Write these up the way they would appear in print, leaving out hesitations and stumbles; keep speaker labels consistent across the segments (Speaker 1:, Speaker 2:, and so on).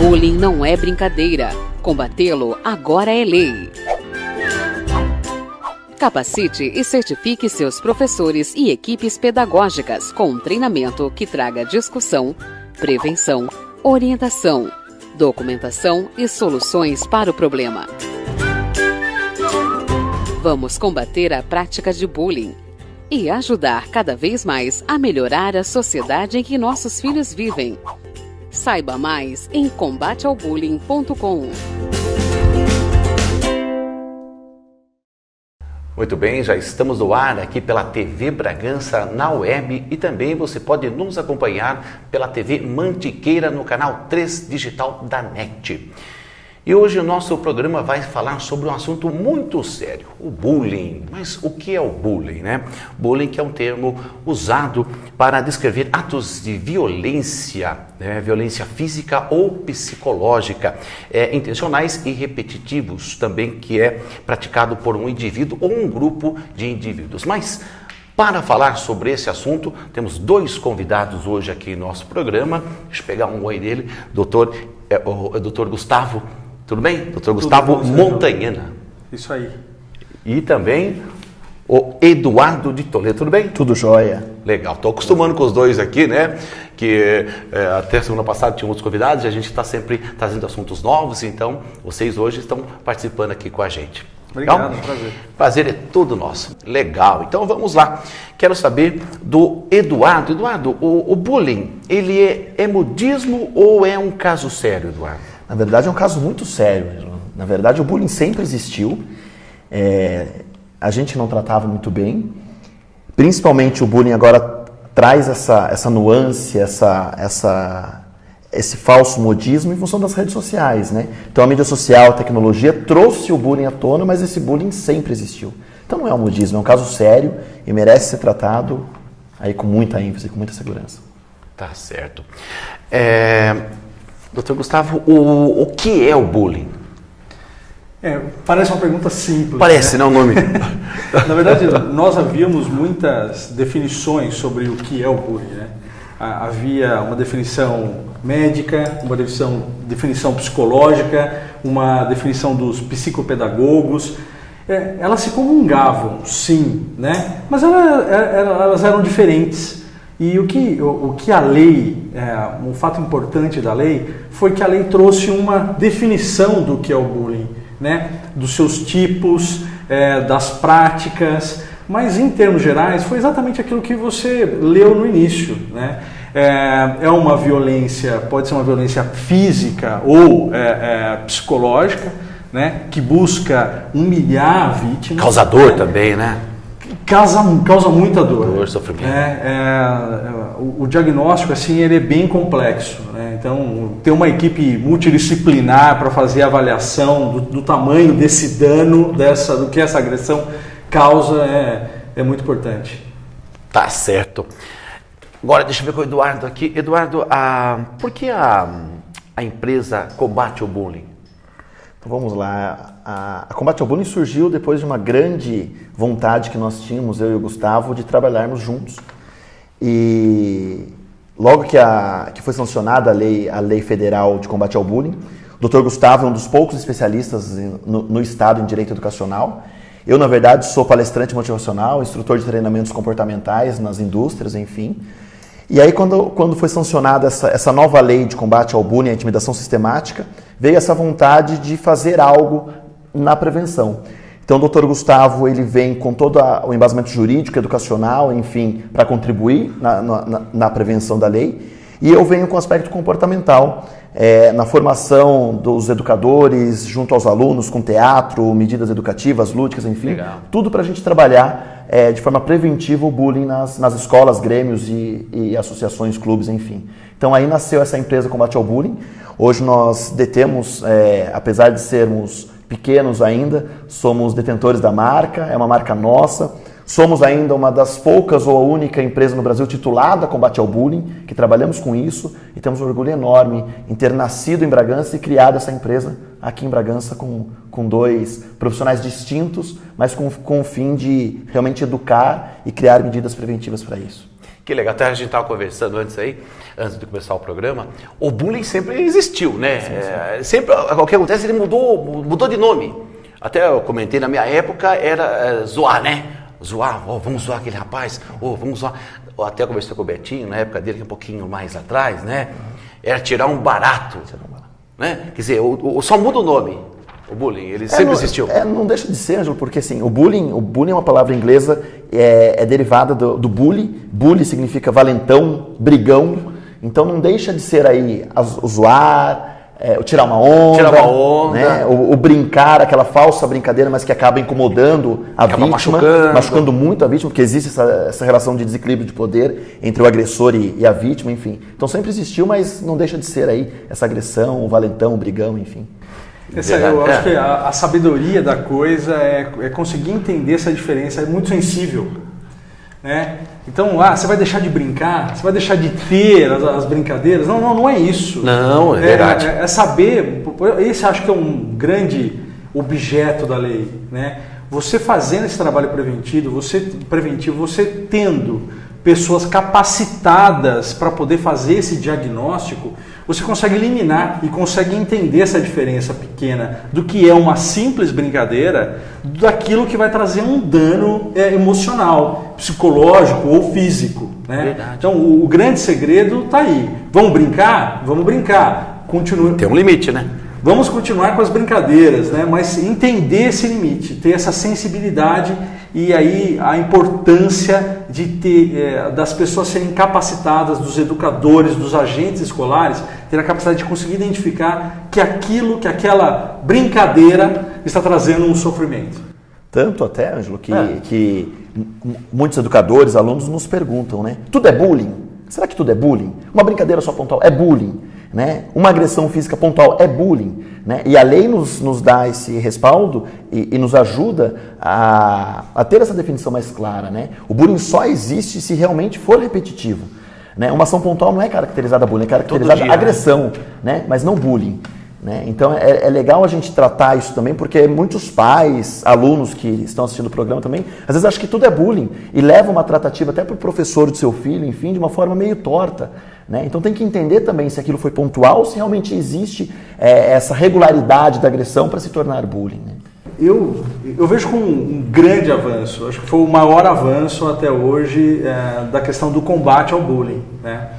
Speaker 1: Bullying não é brincadeira. Combatê-lo agora é lei. Capacite e certifique seus professores e equipes pedagógicas com um treinamento que traga discussão, prevenção, orientação, documentação e soluções para o problema. Vamos combater a prática de bullying e ajudar cada vez mais a melhorar a sociedade em que nossos filhos vivem. Saiba mais em combateaobullying.com.
Speaker 2: Muito bem, já estamos no ar aqui pela TV Bragança na web e também você pode nos acompanhar pela TV Mantiqueira no canal 3 Digital da NET. E hoje o nosso programa vai falar sobre um assunto muito sério, o bullying. Mas o que é o bullying, né? Bullying que é um termo usado para descrever atos de violência, né? Violência física ou psicológica, intencionais e repetitivos também, que é praticado por um indivíduo ou um grupo de indivíduos. Mas para falar sobre esse assunto, temos dois convidados hoje aqui no nosso programa. Deixa eu pegar um oi dele, o doutor Gustavo. Tudo bem? Doutor Gustavo Montanhana.
Speaker 3: Isso aí.
Speaker 2: E também o Eduardo de Toledo. Tudo bem?
Speaker 4: Tudo jóia.
Speaker 2: Legal. Estou acostumando com os dois aqui, né? Que até semana passada tinha outros convidados e a gente está sempre trazendo assuntos novos. Então, vocês hoje estão participando aqui com a gente.
Speaker 3: Obrigado, prazer.
Speaker 2: Prazer é todo nosso. Legal. Então, vamos lá. Quero saber do Eduardo. Eduardo, o bullying, ele é modismo ou é um caso sério, Eduardo?
Speaker 4: Na verdade é um caso muito sério. Na verdade o bullying sempre existiu, a gente não tratava muito bem, principalmente o bullying agora traz essa nuance, esse falso modismo em função das redes sociais, né? Então a mídia social, a tecnologia trouxe o bullying à tona, mas esse bullying sempre existiu. Então não é um modismo, é um caso sério e merece ser tratado aí com muita ênfase, com muita segurança.
Speaker 2: Tá certo. Doutor Gustavo, o que é o bullying?
Speaker 3: Parece uma pergunta simples.
Speaker 2: Parece, né? Não o nome.
Speaker 3: Na verdade, nós havíamos muitas definições sobre o que é o bullying, né? Havia uma definição médica, uma definição psicológica, uma definição dos psicopedagogos. Elas se comungavam, sim, né? Mas elas eram diferentes. E o que a lei, um fato importante da lei, foi que a lei trouxe uma definição do que é o bullying, né? Dos seus tipos, das práticas, mas em termos gerais foi exatamente aquilo que você leu no início, né? É uma violência, pode ser uma violência física ou psicológica, né? Que busca humilhar a vítima.
Speaker 2: Causador também, né?
Speaker 3: Causa muita dor.
Speaker 2: Sofrimento.
Speaker 3: O diagnóstico assim, ele é bem complexo, né? Então, ter uma equipe multidisciplinar para fazer a avaliação do tamanho desse dano, do que essa agressão causa, é muito importante.
Speaker 2: Tá certo. Agora, deixa eu ver com o Eduardo aqui. Eduardo, por que a empresa combate o bullying?
Speaker 4: Então vamos lá, a Combate ao Bullying surgiu depois de uma grande vontade que nós tínhamos, eu e o Gustavo, de trabalharmos juntos. E logo que foi sancionada a lei federal de combate ao bullying, o Dr. Gustavo é um dos poucos especialistas no Estado em Direito Educacional. Eu, na verdade, sou palestrante motivacional, instrutor de treinamentos comportamentais nas indústrias, enfim. E aí, quando foi sancionada essa nova lei de combate ao bullying e à intimidação sistemática, veio essa vontade de fazer algo na prevenção. Então, o Dr. Gustavo ele vem com todo o embasamento jurídico, educacional, enfim, para contribuir na prevenção da lei. E eu venho com o aspecto comportamental, na formação dos educadores, junto aos alunos, com teatro, medidas educativas, lúdicas, enfim.
Speaker 2: Legal.
Speaker 4: Tudo para a gente trabalhar de forma preventiva o bullying nas escolas, grêmios e associações, clubes, enfim. Então aí nasceu essa empresa Combate ao Bullying. Hoje nós detemos, apesar de sermos pequenos ainda, somos detentores da marca, é uma marca nossa. Somos ainda uma das poucas ou a única empresa no Brasil titulada a Combate ao Bullying, que trabalhamos com isso e temos um orgulho enorme em ter nascido em Bragança e criado essa empresa aqui em Bragança com dois profissionais distintos, mas com o fim de realmente educar e criar medidas preventivas para isso.
Speaker 2: Que legal, até a gente estava conversando antes de começar o programa, o bullying sempre existiu, né? Sim. Sempre, o que acontece, ele mudou de nome. Até eu comentei, na minha época era zoar, né? Zoar, vamos zoar aquele rapaz, vamos zoar. Até eu conversei com o Betinho, na época dele, um pouquinho mais atrás, né? Era tirar um barato, né? Quer dizer, só muda o nome. O bullying, ele sempre existiu.
Speaker 4: Não deixa de ser, Ângelo, porque assim, o bullying é uma palavra inglesa, é derivada do bully. Bully significa valentão, brigão. Então não deixa de ser aí o zoar, o tirar uma onda. Né? O brincar, aquela falsa brincadeira, mas que acaba incomodando a vítima, machucando muito a vítima, porque existe essa relação de desequilíbrio de poder entre o agressor e a vítima, enfim. Então sempre existiu, mas não deixa de ser aí essa agressão, o valentão, o brigão, enfim.
Speaker 3: Eu acho que a sabedoria da coisa é conseguir entender essa diferença, é muito sensível, né? Então, você vai deixar de brincar, você vai deixar de ter as brincadeiras? Não é isso.
Speaker 2: Não, é verdade.
Speaker 3: É saber, esse acho que é um grande objeto da lei, né? Você fazendo esse trabalho preventivo, você tendo pessoas capacitadas para poder fazer esse diagnóstico, você consegue eliminar e consegue entender essa diferença pequena do que é uma simples brincadeira daquilo que vai trazer um dano emocional, psicológico ou físico, né? Então o grande segredo está aí. Vamos brincar? Vamos brincar. Continue.
Speaker 2: Tem um limite, né?
Speaker 3: Vamos continuar com as brincadeiras, né? Mas entender esse limite, ter essa sensibilidade e aí a importância de ter das pessoas serem capacitadas, dos educadores, dos agentes escolares, ter a capacidade de conseguir identificar que aquela brincadeira está trazendo um sofrimento.
Speaker 4: Tanto até, Ângelo, que muitos educadores, alunos nos perguntam, né? Tudo é bullying? Será que tudo é bullying? Uma brincadeira só pontual é bullying? Né? Uma agressão física pontual é bullying, né? E a lei nos dá esse respaldo e nos ajuda a ter essa definição mais clara, né? O bullying só existe se realmente for repetitivo, né? Uma ação pontual não é caracterizada bullying, é caracterizada agressão, né? Mas não bullying, né? Então é legal a gente tratar isso também, porque muitos pais, alunos que estão assistindo o programa também, às vezes acham que tudo é bullying e levam uma tratativa até para o professor do seu filho, enfim, de uma forma meio torta, né? Então tem que entender também se aquilo foi pontual ou se realmente existe essa regularidade da agressão para se tornar bullying, né?
Speaker 3: Eu vejo como um grande avanço, acho que foi o maior avanço até hoje da questão do combate ao bullying, né?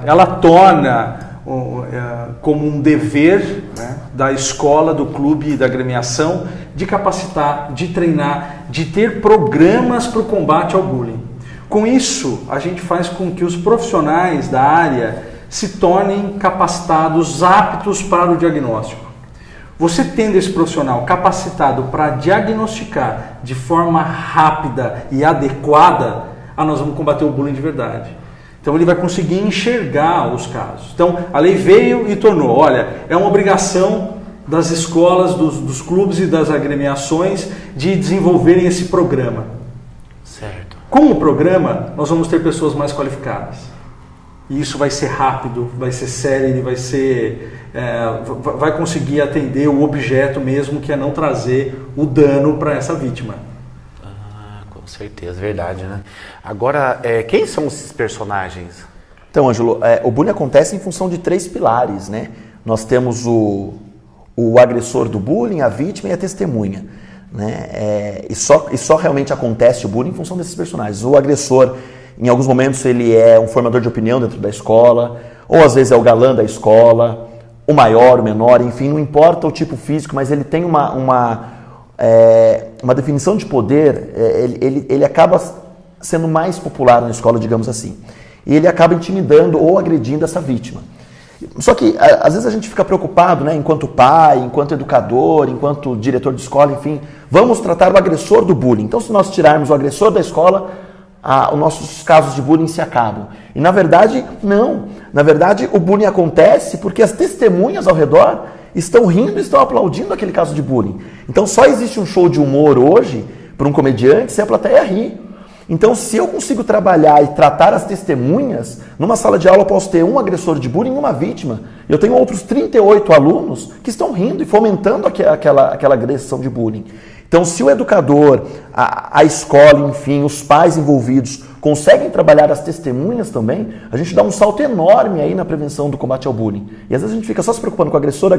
Speaker 3: Ela torna como um dever, né, da escola, do clube e da agremiação de capacitar, de treinar, de ter programas para o combate ao bullying. Com isso, a gente faz com que os profissionais da área se tornem capacitados, aptos para o diagnóstico. Você tendo esse profissional capacitado para diagnosticar de forma rápida e adequada, nós vamos combater o bullying de verdade. Então ele vai conseguir enxergar os casos. Então a lei veio e tornou, olha, é uma obrigação das escolas, dos clubes e das agremiações de desenvolverem esse programa.
Speaker 2: Certo.
Speaker 3: Com o programa, nós vamos ter pessoas mais qualificadas. E isso vai ser rápido, vai ser célere, vai conseguir atender o objeto mesmo, que é não trazer o dano para essa vítima.
Speaker 2: Com certeza, verdade, né? Agora, quem são esses personagens?
Speaker 4: Então, Ângelo, o bullying acontece em função de 3 pilares, né? Nós temos o agressor do bullying, a vítima e a testemunha, né? E só realmente acontece o bullying em função desses personagens. O agressor, em alguns momentos, ele é um formador de opinião dentro da escola, ou às vezes é o galã da escola, o maior, o menor, enfim, não importa o tipo físico, mas ele tem uma definição de poder, ele acaba sendo mais popular na escola, digamos assim. E ele acaba intimidando ou agredindo essa vítima. Só que, às vezes, a gente fica preocupado, né, enquanto pai, enquanto educador, enquanto diretor de escola, enfim, vamos tratar o agressor do bullying. Então, se nós tirarmos o agressor da escola, os nossos casos de bullying se acabam. E, na verdade, não. Na verdade, o bullying acontece porque as testemunhas ao redor estão rindo e estão aplaudindo aquele caso de bullying. Então, só existe um show de humor hoje para um comediante se a plateia ri. Então, se eu consigo trabalhar e tratar as testemunhas, numa sala de aula eu posso ter um agressor de bullying e uma vítima. Eu tenho outros 38 alunos que estão rindo e fomentando aquela agressão de bullying. Então, se o educador, a escola, enfim, os pais envolvidos conseguem trabalhar as testemunhas também, a gente dá um salto enorme aí na prevenção do combate ao bullying. E às vezes a gente fica só se preocupando com o agressor,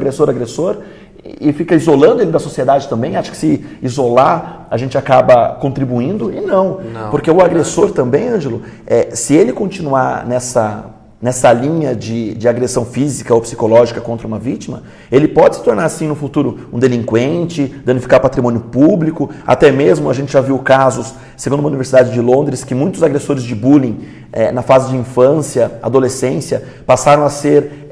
Speaker 4: e fica isolando ele da sociedade também, acha que se isolar a gente acaba contribuindo, e não. Porque o agressor também, Ângelo, se ele continuar nessa linha de agressão física ou psicológica contra uma vítima, ele pode se tornar assim no futuro um delinquente, danificar patrimônio público, até mesmo a gente já viu casos, segundo uma universidade de Londres, que muitos agressores de bullying na fase de infância, adolescência, passaram a ser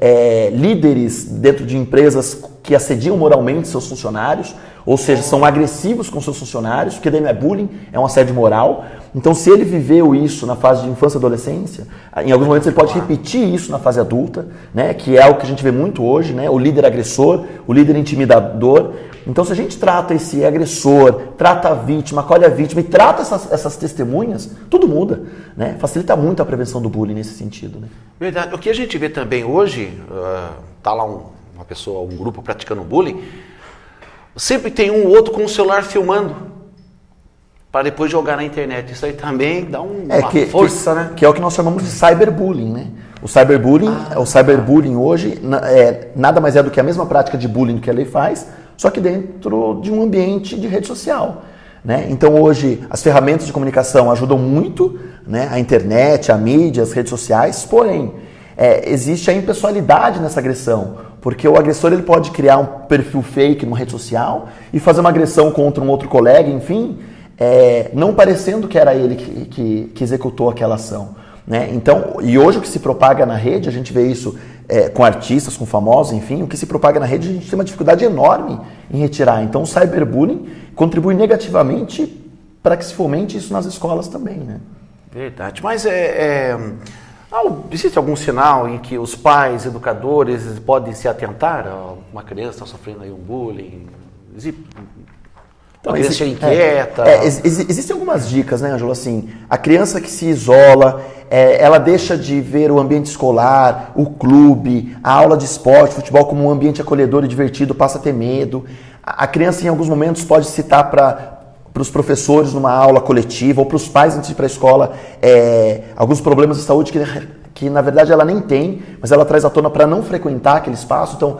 Speaker 4: líderes dentro de empresas que assediam moralmente seus funcionários, ou seja, são agressivos com seus funcionários, porque daí não é bullying, é um assédio moral. Então, se ele viveu isso na fase de infância e adolescência, em alguns momentos ele pode repetir isso na fase adulta, né, que é o que a gente vê muito hoje, né, o líder agressor, o líder intimidador. Então, se a gente trata esse agressor, trata a vítima, acolhe a vítima e trata essas testemunhas, tudo muda, né? Facilita muito a prevenção do bullying nesse sentido, né?
Speaker 2: Verdade. O que a gente vê também hoje, tá lá uma pessoa, um grupo praticando bullying, sempre tem um ou outro com o celular filmando para depois jogar na internet. Isso aí também dá uma força, né?
Speaker 4: Que é o que nós chamamos de cyberbullying, né? O cyberbullying hoje nada mais é do que a mesma prática de bullying que a lei faz, só que dentro de um ambiente de rede social, né? Então hoje as ferramentas de comunicação ajudam muito, né? A internet, a mídia, as redes sociais, porém existe a impessoalidade nessa agressão, porque o agressor ele pode criar um perfil fake numa rede social e fazer uma agressão contra um outro colega, enfim, não parecendo que era ele que executou aquela ação, né? Então, e hoje o que se propaga na rede, a gente vê isso com artistas, com famosos, enfim, o que se propaga na rede a gente tem uma dificuldade enorme em retirar. Então o cyberbullying contribui negativamente para que se fomente isso nas escolas também, né?
Speaker 2: Verdade, mas existe algum sinal em que os pais, educadores podem se atentar a uma criança que está sofrendo aí um bullying? Uma criança inquieta?
Speaker 4: Existem algumas dicas, né, Ângelo? Assim, a criança que se isola, ela deixa de ver o ambiente escolar, o clube, a aula de esporte, futebol como um ambiente acolhedor e divertido, passa a ter medo. A criança, em alguns momentos, pode citar para os professores numa aula coletiva ou para os pais antes de ir para a escola alguns problemas de saúde que na verdade ela nem tem, mas ela traz à tona para não frequentar aquele espaço. Então,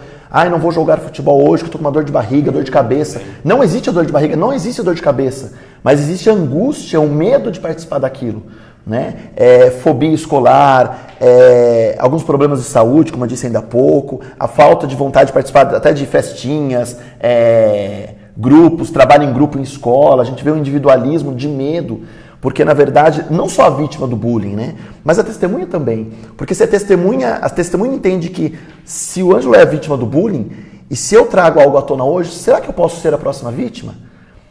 Speaker 4: não vou jogar futebol hoje que estou com uma dor de barriga, dor de cabeça. Não existe a dor de barriga, não existe a dor de cabeça, mas existe a angústia, o medo de participar daquilo, né? Fobia escolar, alguns problemas de saúde, como eu disse ainda há pouco, a falta de vontade de participar até de festinhas, grupos, trabalho em grupo em escola, a gente vê o individualismo de medo, porque na verdade não só a vítima do bullying, né, mas a testemunha também, porque se a testemunha entende que se o Ângelo é a vítima do bullying, e se eu trago algo à tona hoje, será que eu posso ser a próxima vítima?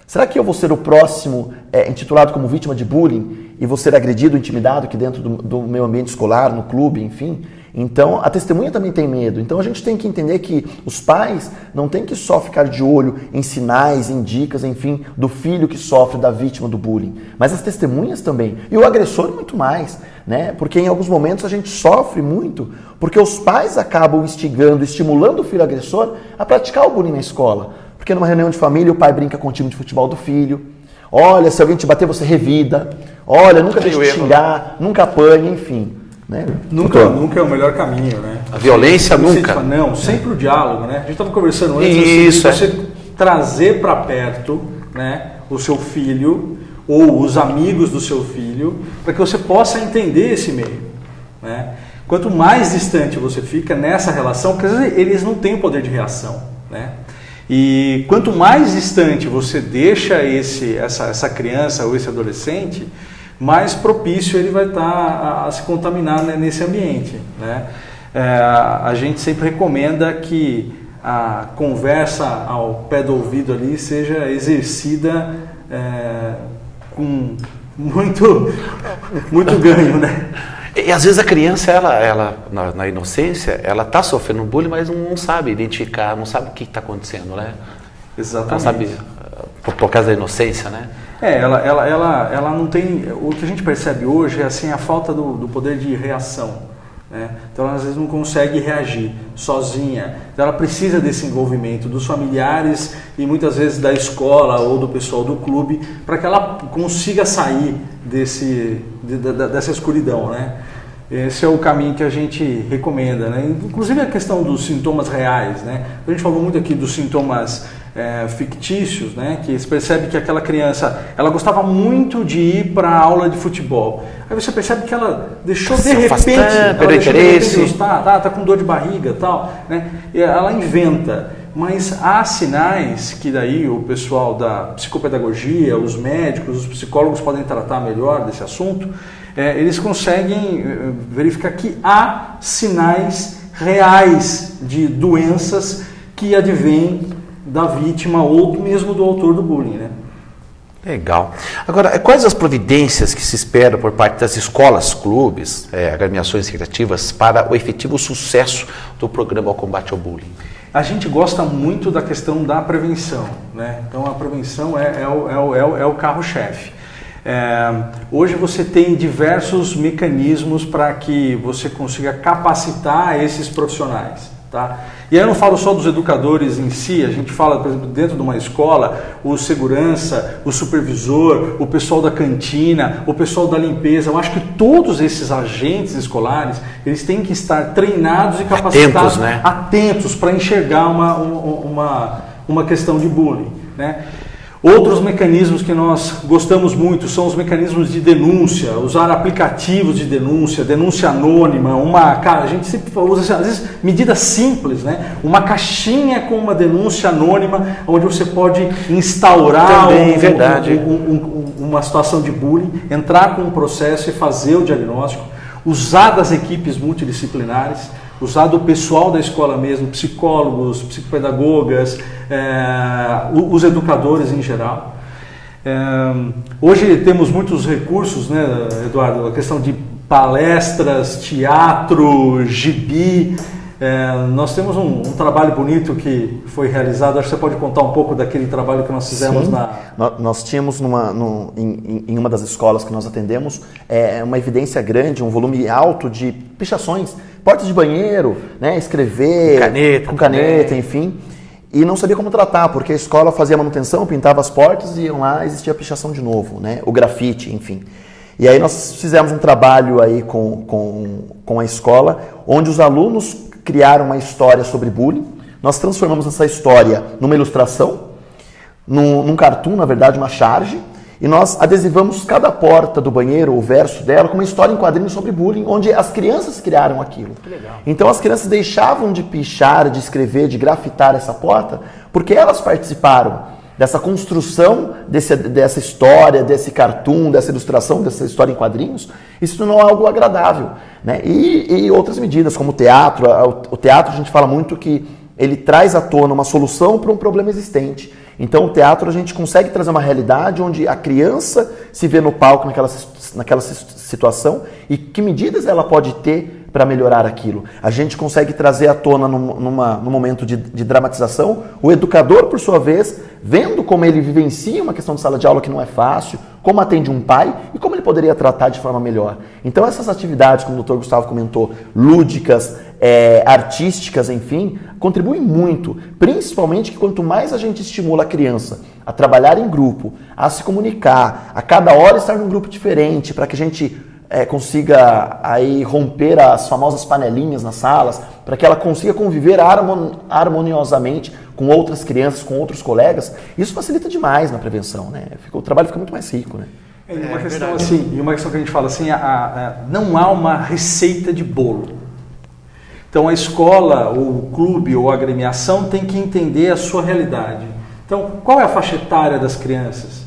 Speaker 4: Será que eu vou ser o próximo intitulado como vítima de bullying e vou ser agredido, intimidado aqui dentro do meu ambiente escolar, no clube, enfim? Então, a testemunha também tem medo. Então, a gente tem que entender que os pais não têm que só ficar de olho em sinais, em dicas, enfim, do filho que sofre, da vítima do bullying. Mas as testemunhas também. E o agressor muito mais, né? Porque em alguns momentos a gente sofre muito porque os pais acabam instigando, estimulando o filho agressor a praticar o bullying na escola. Porque numa reunião de família o pai brinca com o time de futebol do filho. Olha, se alguém te bater, você revida. Olha, nunca deixe de xingar, nunca apanhe, enfim. Né?
Speaker 3: Nunca é o melhor caminho, né?
Speaker 2: A violência nunca.
Speaker 3: Não, sempre o diálogo, né? A gente estava conversando antes,
Speaker 2: isso,
Speaker 3: você trazer para perto, né, o seu filho ou os amigos do seu filho, para que você possa entender esse meio, né? Quanto mais distante você fica nessa relação, porque às vezes eles não têm o poder de reação, né? E quanto mais distante você deixa essa criança ou esse adolescente, mais propício ele vai estar a se contaminar, né, nesse ambiente, né? A gente sempre recomenda que a conversa ao pé do ouvido ali seja exercida com muito ganho, né?
Speaker 2: E às vezes a criança, ela na inocência, ela está sofrendo bullying, mas não sabe identificar, não sabe o que está acontecendo, né?
Speaker 3: Exatamente.
Speaker 2: Ela sabe, por causa da inocência, né?
Speaker 3: Ela não tem... O que a gente percebe hoje é assim, a falta do poder de reação, né? Então ela às vezes não consegue reagir sozinha. Então ela precisa desse envolvimento dos familiares e muitas vezes da escola ou do pessoal do clube para que ela consiga sair dessa escuridão, né? Esse é o caminho que a gente recomenda, né? Inclusive a questão dos sintomas reais, né? A gente falou muito aqui dos sintomas fictícios, né? Que se percebe que aquela criança, ela gostava muito de ir para a aula de futebol. Aí você percebe que ela deixou de repente, tá com dor de barriga, tal, né? E ela inventa. Mas há sinais que daí o pessoal da psicopedagogia, os médicos, os psicólogos podem tratar melhor desse assunto. Eles conseguem verificar que há sinais reais de doenças que advêm da vítima ou mesmo do autor do bullying, né?
Speaker 2: Legal. Agora, quais as providências que se esperam por parte das escolas, clubes, agremiações recreativas para o efetivo sucesso do programa ao combate ao bullying?
Speaker 3: A gente gosta muito da questão da prevenção, né? Então a prevenção é o carro-chefe. Hoje você tem diversos mecanismos para que você consiga capacitar esses profissionais, tá? E aí eu não falo só dos educadores em si, a gente fala, por exemplo, dentro de uma escola, o segurança, o supervisor, o pessoal da cantina, o pessoal da limpeza. Eu acho que todos esses agentes escolares, eles têm que estar treinados e capacitados, atentos para enxergar uma questão de bullying, né? Outros mecanismos que nós gostamos muito são os mecanismos de denúncia, usar aplicativos de denúncia, denúncia anônima, a gente sempre usa, às vezes, medidas simples, né? Uma caixinha com uma denúncia anônima, onde você pode instaurar uma situação de bullying, entrar com um processo e fazer o diagnóstico, usar das equipes multidisciplinares, usar do pessoal da escola mesmo, psicólogos, psicopedagogas, os educadores em geral. Hoje temos muitos recursos, né, Eduardo? A questão de palestras, teatro, gibi. Nós temos um trabalho bonito que foi realizado. Acho que você pode contar um pouco daquele trabalho que nós fizemos.
Speaker 4: Sim. Nós tínhamos em uma das escolas que nós atendemos uma evidência grande, um volume alto de pichações, portas de banheiro, né, escrever com caneta, enfim, e não sabia como tratar, porque a escola fazia manutenção, pintava as portas e iam lá, existia a pichação de novo, né, o grafite, enfim. E aí nós fizemos um trabalho aí com a escola, onde os alunos criaram uma história sobre bullying. Nós transformamos essa história numa ilustração, num cartoon, na verdade, uma charge, e nós adesivamos cada porta do banheiro, o verso dela, com uma história em quadrinhos sobre bullying, onde as crianças criaram aquilo. Que legal. Então as crianças deixavam de pichar, de escrever, de grafitar essa porta, porque elas participaram dessa construção dessa história, desse cartoon, dessa ilustração, dessa história em quadrinhos. Isso não é algo agradável, né? E outras medidas, como o teatro. O teatro, a gente fala muito que ele traz à tona uma solução para um problema existente. Então o teatro a gente consegue trazer uma realidade onde a criança se vê no palco naquela situação e que medidas ela pode ter para melhorar aquilo. A gente consegue trazer à tona num momento de dramatização, o educador, por sua vez, vendo como ele vivencia uma questão de sala de aula que não é fácil, como atende um pai e como ele poderia tratar de forma melhor. Então essas atividades, como o Dr. Gustavo comentou, lúdicas, artísticas, enfim, contribuem muito, principalmente que quanto mais a gente estimula a criança a trabalhar em grupo, a se comunicar, a cada hora estar num grupo diferente, para que a gente consiga aí romper as famosas panelinhas nas salas, para que ela consiga conviver harmoniosamente com outras crianças, com outros colegas, isso facilita demais na prevenção, né? O trabalho fica muito mais rico, né?
Speaker 3: Uma questão assim, e uma questão que a gente fala assim, não há uma receita de bolo. Então a escola, ou o clube, ou a agremiação tem que entender a sua realidade. Então, qual é a faixa etária das crianças?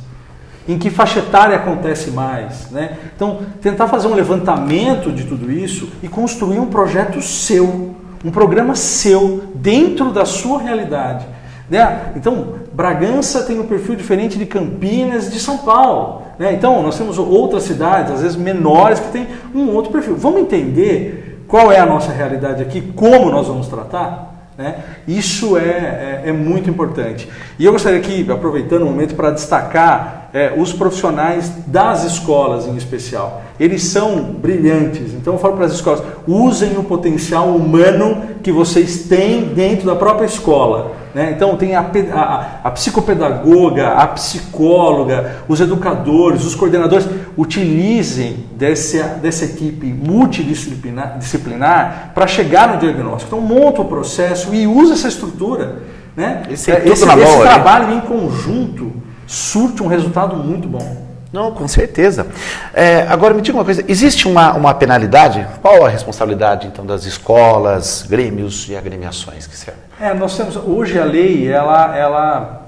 Speaker 3: Em que faixa etária acontece mais, né? Então, tentar fazer um levantamento de tudo isso e construir um projeto seu, um programa seu, dentro da sua realidade, né? Então, Bragança tem um perfil diferente de Campinas, de São Paulo, né? Então, nós temos outras cidades, às vezes menores, que têm um outro perfil. Vamos entender qual é a nossa realidade aqui, como nós vamos tratar? Né? Isso é muito importante. E eu gostaria aqui, aproveitando o momento, para destacar os profissionais das escolas em especial. Eles são brilhantes. Então eu falo para as escolas, usem o potencial humano que vocês têm dentro da própria escola. né? Então tem a psicopedagoga, a psicóloga, os educadores, os coordenadores. Utilizem dessa equipe multidisciplinar para chegar no diagnóstico. Então monta o processo e usa essa estrutura, né? Esse trabalho em conjunto surte um resultado muito bom.
Speaker 2: Não, com certeza. Agora me diga uma coisa, existe uma penalidade? Qual a responsabilidade então das escolas, grêmios e agremiações que servem?
Speaker 3: Nós temos, hoje a lei, ela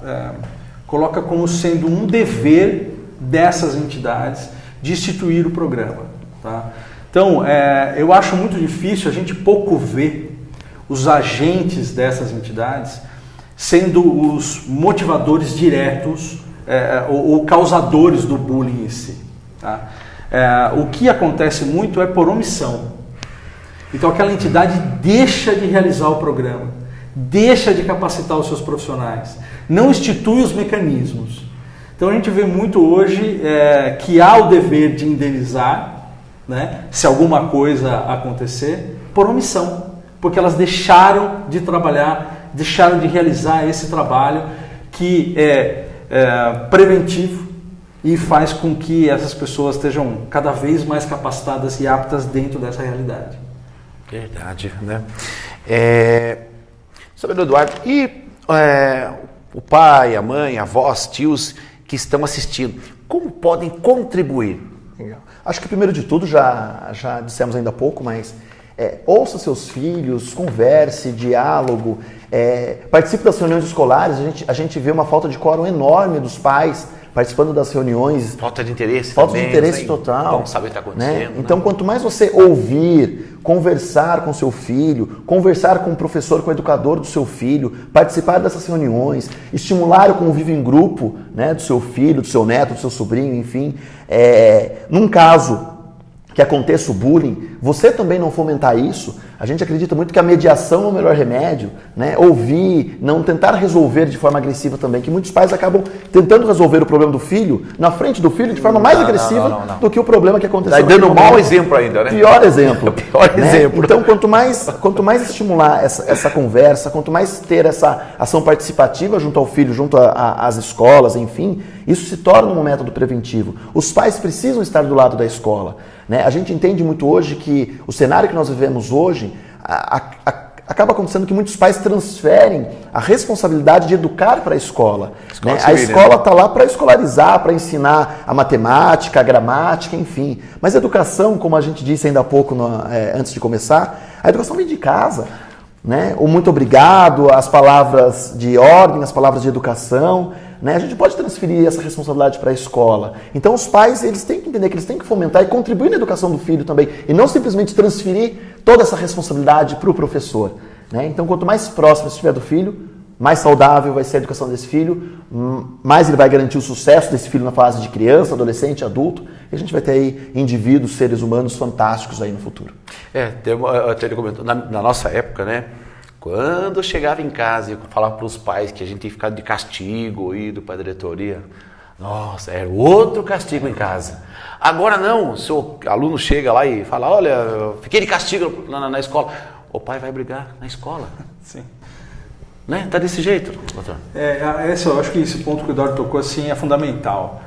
Speaker 3: coloca como sendo um dever dessas entidades de instituir o programa. Tá? Então, eu acho muito difícil, a gente pouco vê os agentes dessas entidades sendo os motivadores diretos ou causadores do bullying em si. Tá? O que acontece muito é por omissão. Então aquela entidade deixa de realizar o programa, deixa de capacitar os seus profissionais, não institui os mecanismos. Então a gente vê muito hoje que há o dever de indenizar, né, se alguma coisa acontecer, por omissão, porque elas deixaram de trabalhar, deixaram de realizar esse trabalho que é preventivo e faz com que essas pessoas estejam cada vez mais capacitadas e aptas dentro dessa realidade.
Speaker 2: Verdade, né? Sobre Eduardo, e o pai, a mãe, avós, tios que estão assistindo, como podem contribuir?
Speaker 4: Legal. Acho que primeiro de tudo, já dissemos ainda há pouco, mas ouça seus filhos, converse, diálogo, participe das reuniões escolares. A gente vê uma falta de quórum enorme dos pais participando das reuniões.
Speaker 2: Falta de interesse
Speaker 4: falta
Speaker 2: também.
Speaker 4: Falta de interesse total.
Speaker 2: Não sabe o que está acontecendo.
Speaker 4: Né? Então, quanto mais você ouvir, conversar com seu filho, conversar com o professor, com o educador do seu filho, participar dessas reuniões, estimular o convívio em grupo, né, do seu filho, do seu neto, do seu sobrinho, enfim. Num caso que aconteça o bullying, você também não fomentar isso, a gente acredita muito que a mediação é o melhor remédio, né? Ouvir, não tentar resolver de forma agressiva também, que muitos pais acabam tentando resolver o problema do filho na frente do filho de forma mais agressiva do que o problema que aconteceu.
Speaker 2: Daí dando um mau exemplo ainda, né?
Speaker 4: Pior exemplo.
Speaker 2: Pior
Speaker 4: né?
Speaker 2: exemplo.
Speaker 4: Então, quanto mais estimular essa conversa, quanto mais ter essa ação participativa junto ao filho, junto às escolas, enfim, isso se torna um método preventivo. Os pais precisam estar do lado da escola. Né? A gente entende muito hoje que o cenário que nós vivemos hoje acaba acontecendo que muitos pais transferem a responsabilidade de educar para a escola. Né? A escola está lá para escolarizar, para ensinar a matemática, a gramática, enfim. Mas a educação, como a gente disse ainda há pouco, antes de começar, a educação vem de casa. Né? O muito obrigado, as palavras de ordem, as palavras de educação. Né? A gente pode transferir essa responsabilidade para a escola. Então os pais, eles têm que entender que eles têm que fomentar e contribuir na educação do filho também. E não simplesmente transferir toda essa responsabilidade para o professor. Né? Então quanto mais próximo estiver do filho, mais saudável vai ser a educação desse filho, mais ele vai garantir o sucesso desse filho na fase de criança, adolescente, adulto. E a gente vai ter aí indivíduos, seres humanos fantásticos aí no futuro.
Speaker 2: Até ele comentou, na nossa época, né? Quando chegava em casa e falava para os pais que a gente ia ficar de castigo, ido para a diretoria, nossa, era outro castigo em casa. Agora não, se o aluno chega lá e fala, olha, eu fiquei de castigo na escola, o pai vai brigar na escola.
Speaker 3: Sim.
Speaker 2: Né? Tá desse jeito, doutor?
Speaker 3: Eu acho que esse ponto que o Eduardo tocou assim, é fundamental.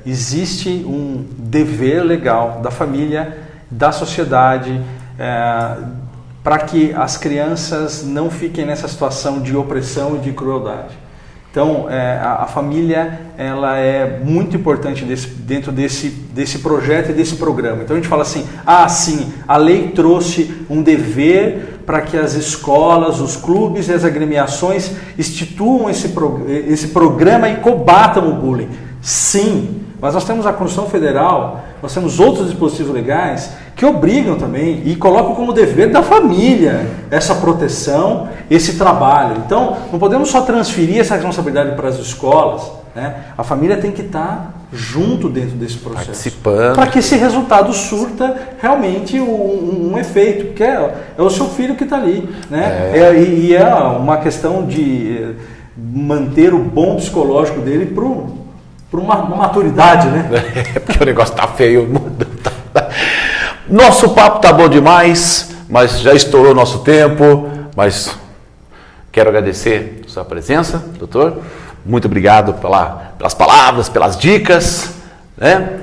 Speaker 3: Existe um dever legal da família, da sociedade, para que as crianças não fiquem nessa situação de opressão e de crueldade. Então, a família ela é muito importante dentro desse projeto e desse programa. Então, a gente fala assim, sim, a lei trouxe um dever para que as escolas, os clubes e as agremiações instituam esse programa e combatam o bullying. Sim, mas nós temos a Constituição Federal, nós temos outros dispositivos legais que obrigam também e colocam como dever da família essa proteção, esse trabalho. Então, não podemos só transferir essa responsabilidade para as escolas, né? A família tem que estar junto dentro desse processo.
Speaker 2: Participando.
Speaker 3: Para que esse resultado surta realmente um efeito, porque é o seu filho que está ali. Né? E é uma questão de manter o bom psicológico dele para uma maturidade, né?
Speaker 2: Porque o negócio tá feio. Nosso papo tá bom demais, mas já estourou nosso tempo, mas Quero agradecer a sua presença, doutor. Muito obrigado pelas palavras, pelas dicas. Né?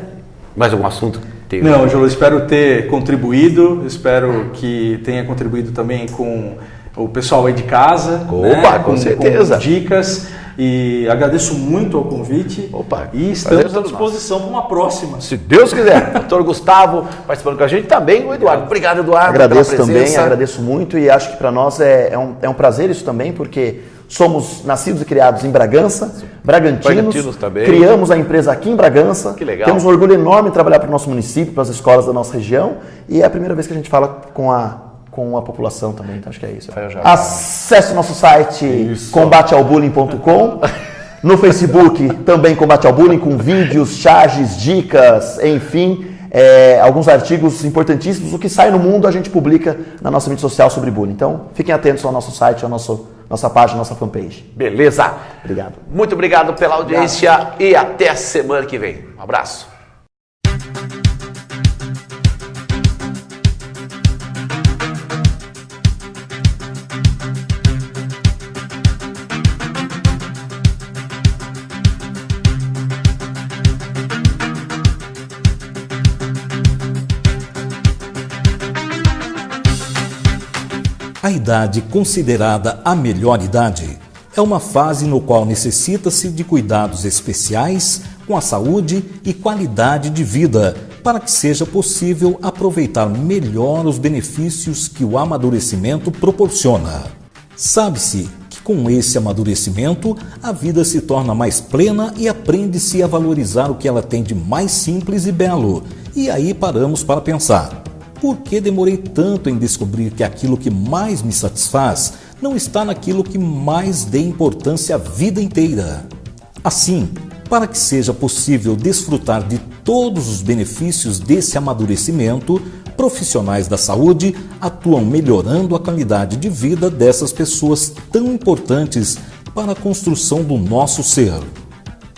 Speaker 2: Mais algum assunto?
Speaker 3: Não, Jô, espero ter contribuído, espero que tenha contribuído também com o pessoal aí de casa.
Speaker 2: Opa, né? Com certeza.
Speaker 3: Com dicas. E agradeço muito ao convite.
Speaker 2: Opa,
Speaker 3: e estamos à disposição para uma próxima.
Speaker 2: Se Deus quiser. Doutor Gustavo participando com a gente também, o Eduardo. Obrigado, Eduardo.
Speaker 4: Agradeço também, agradeço muito e acho que para nós é um prazer isso também, porque somos nascidos e criados em Bragança, Bragantinos também. Criamos a empresa aqui em Bragança.
Speaker 2: Que legal.
Speaker 4: Temos um orgulho enorme em trabalhar para o nosso município, para as escolas da nossa região e é a primeira vez que a gente fala com a população também, então acho que é isso. Acesse o nosso site combatealbullying.com. No Facebook também Combate ao Bullying, com vídeos, charges, dicas, enfim, alguns artigos importantíssimos. O que sai no mundo a gente publica na nossa mídia social sobre bullying. Então fiquem atentos ao nosso site, à nossa página, nossa fanpage.
Speaker 2: Beleza.
Speaker 4: Obrigado.
Speaker 2: Muito obrigado pela audiência e até a semana que vem. Um abraço.
Speaker 5: A idade considerada a melhor idade é uma fase no qual necessita-se de cuidados especiais com a saúde e qualidade de vida para que seja possível aproveitar melhor os benefícios que o amadurecimento proporciona. Sabe-se que com esse amadurecimento a vida se torna mais plena e aprende-se a valorizar o que ela tem de mais simples e belo. E aí paramos para pensar. Por que demorei tanto em descobrir que aquilo que mais me satisfaz não está naquilo que mais dê importância a vida inteira? Assim, para que seja possível desfrutar de todos os benefícios desse amadurecimento, profissionais da saúde atuam melhorando a qualidade de vida dessas pessoas tão importantes para a construção do nosso ser.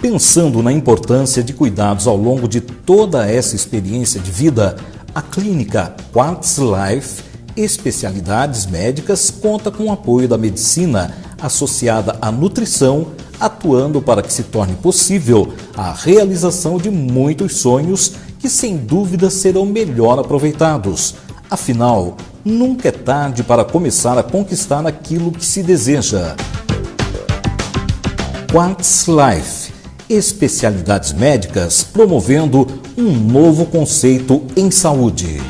Speaker 5: Pensando na importância de cuidados ao longo de toda essa experiência de vida, a clínica Quartz Life Especialidades Médicas conta com o apoio da medicina associada à nutrição, atuando para que se torne possível a realização de muitos sonhos que sem dúvida serão melhor aproveitados. Afinal, nunca é tarde para começar a conquistar aquilo que se deseja. Quartz Life Especialidades Médicas, promovendo um novo conceito em saúde.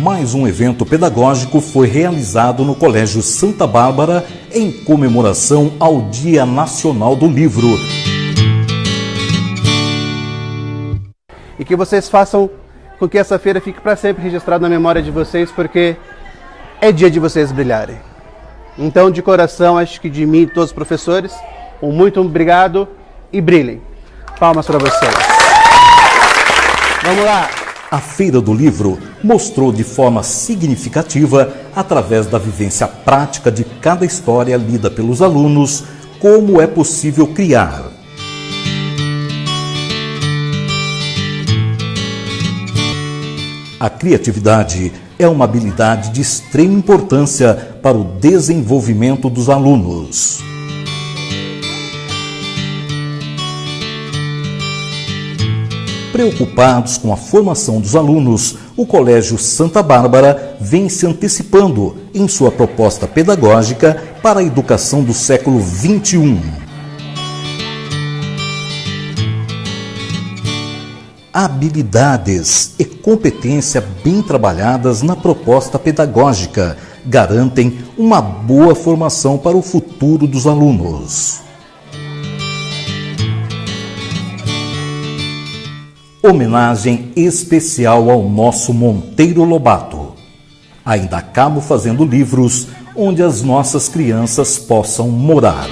Speaker 5: Mais um evento pedagógico foi realizado no Colégio Santa Bárbara em comemoração ao Dia Nacional do Livro.
Speaker 6: E que vocês façam com que essa feira fique para sempre registrada na memória de vocês, porque é dia de vocês brilharem. Então, de coração, acho que de mim e todos os professores, um muito obrigado e brilhem. Palmas para vocês. Vamos lá.
Speaker 5: A Feira do Livro mostrou de forma significativa, através da vivência prática de cada história lida pelos alunos, como é possível criar. A criatividade é uma habilidade de extrema importância para o desenvolvimento dos alunos. Preocupados com a formação dos alunos, o Colégio Santa Bárbara vem se antecipando em sua proposta pedagógica para a educação do século XXI. Habilidades e competência bem trabalhadas na proposta pedagógica garantem uma boa formação para o futuro dos alunos. Homenagem especial ao nosso Monteiro Lobato. Ainda acabo fazendo livros onde as nossas crianças possam morar.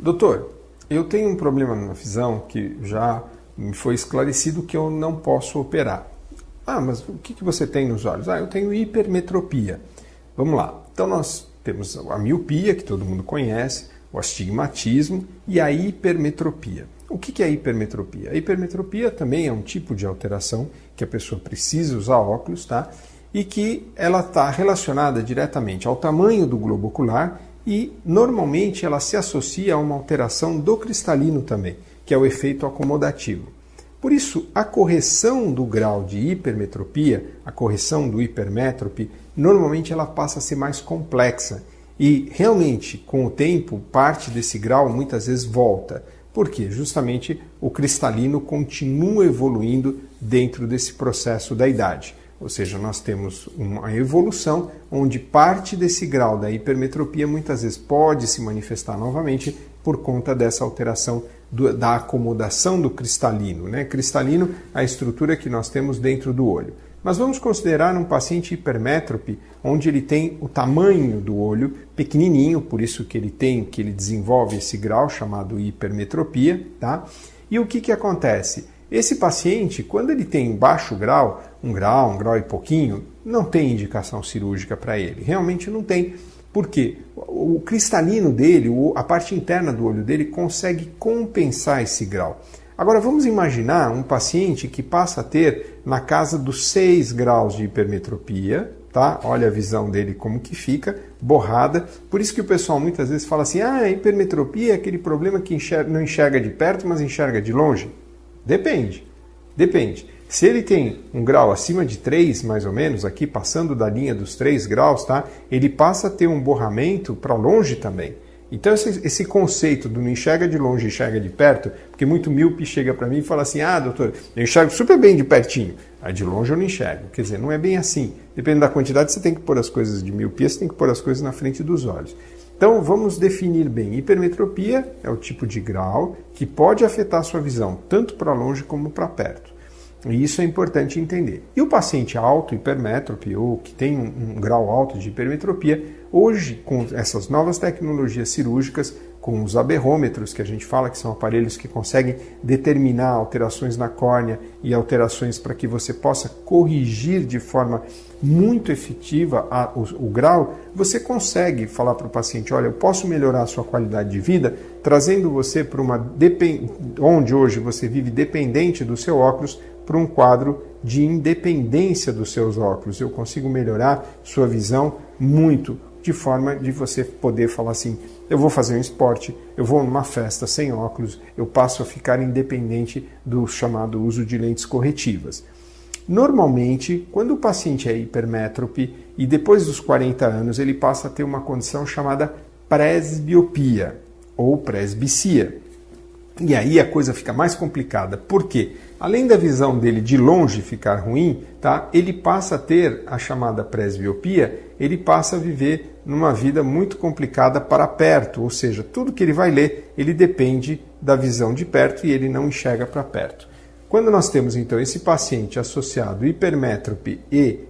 Speaker 7: Doutor, eu tenho um problema na visão que já me foi esclarecido que eu não posso operar. Ah, mas o que você tem nos olhos? Ah, eu tenho hipermetropia. Vamos lá. Então nós temos a miopia, que todo mundo conhece, o astigmatismo e a hipermetropia. O que é a hipermetropia? A hipermetropia também é um tipo de alteração que a pessoa precisa usar óculos, tá? E que ela está relacionada diretamente ao tamanho do globo ocular e normalmente ela se associa a uma alteração do cristalino também, que é o efeito acomodativo. Por isso, a correção do grau de hipermetropia, a correção do hipermétrope, normalmente ela passa a ser mais complexa e realmente, com o tempo, parte desse grau muitas vezes volta. Por quê? Justamente o cristalino continua evoluindo dentro desse processo da idade. Ou seja, nós temos uma evolução onde parte desse grau da hipermetropia muitas vezes pode se manifestar novamente por conta dessa alteração da acomodação do cristalino, né? Cristalino, a estrutura que nós temos dentro do olho. Mas vamos considerar um paciente hipermétrope, onde ele tem o tamanho do olho pequenininho, por isso que ele desenvolve esse grau chamado hipermetropia, tá? E o que acontece? Esse paciente, quando ele tem baixo grau, um grau e pouquinho, não tem indicação cirúrgica para ele. Realmente não tem. Por quê? O cristalino dele, a parte interna do olho dele, consegue compensar esse grau. Agora vamos imaginar um paciente que passa a ter na casa dos 6 graus de hipermetropia, tá? Olha a visão dele como que fica, borrada. Por isso que o pessoal muitas vezes fala assim, a hipermetropia é aquele problema que não enxerga de perto, mas enxerga de longe. Depende. Se ele tem um grau acima de 3, mais ou menos, aqui passando da linha dos 3 graus, tá? Ele passa a ter um borramento para longe também. Então esse conceito do não enxerga de longe, enxerga de perto, porque muito míope chega para mim e fala assim, doutor, eu enxergo super bem de pertinho, aí de longe eu não enxergo. Quer dizer, não é bem assim. Dependendo da quantidade, você tem que pôr as coisas de miopia, você tem que pôr as coisas na frente dos olhos. Então vamos definir bem. Hipermetropia é o tipo de grau que pode afetar a sua visão, tanto para longe como para perto. E isso é importante entender. E o paciente alto hipermétrope ou que tem um grau alto de hipermetropia, hoje com essas novas tecnologias cirúrgicas, com os aberrômetros que a gente fala, que são aparelhos que conseguem determinar alterações na córnea e alterações para que você possa corrigir de forma muito efetiva o grau, você consegue falar para o paciente, olha, eu posso melhorar a sua qualidade de vida trazendo você para onde hoje você vive dependente do seu óculos, para um quadro de independência dos seus óculos. Eu consigo melhorar sua visão muito, de forma de você poder falar assim, eu vou fazer um esporte, eu vou numa festa sem óculos, eu passo a ficar independente do chamado uso de lentes corretivas. Normalmente, quando o paciente é hipermétrope e depois dos 40 anos, ele passa a ter uma condição chamada presbiopia ou presbicia. E aí a coisa fica mais complicada. Por quê? Além da visão dele de longe ficar ruim, tá? Ele passa a ter a chamada presbiopia, ele passa a viver numa vida muito complicada para perto, ou seja, tudo que ele vai ler, ele depende da visão de perto e ele não enxerga para perto. Quando nós temos então esse paciente associado hipermétrope e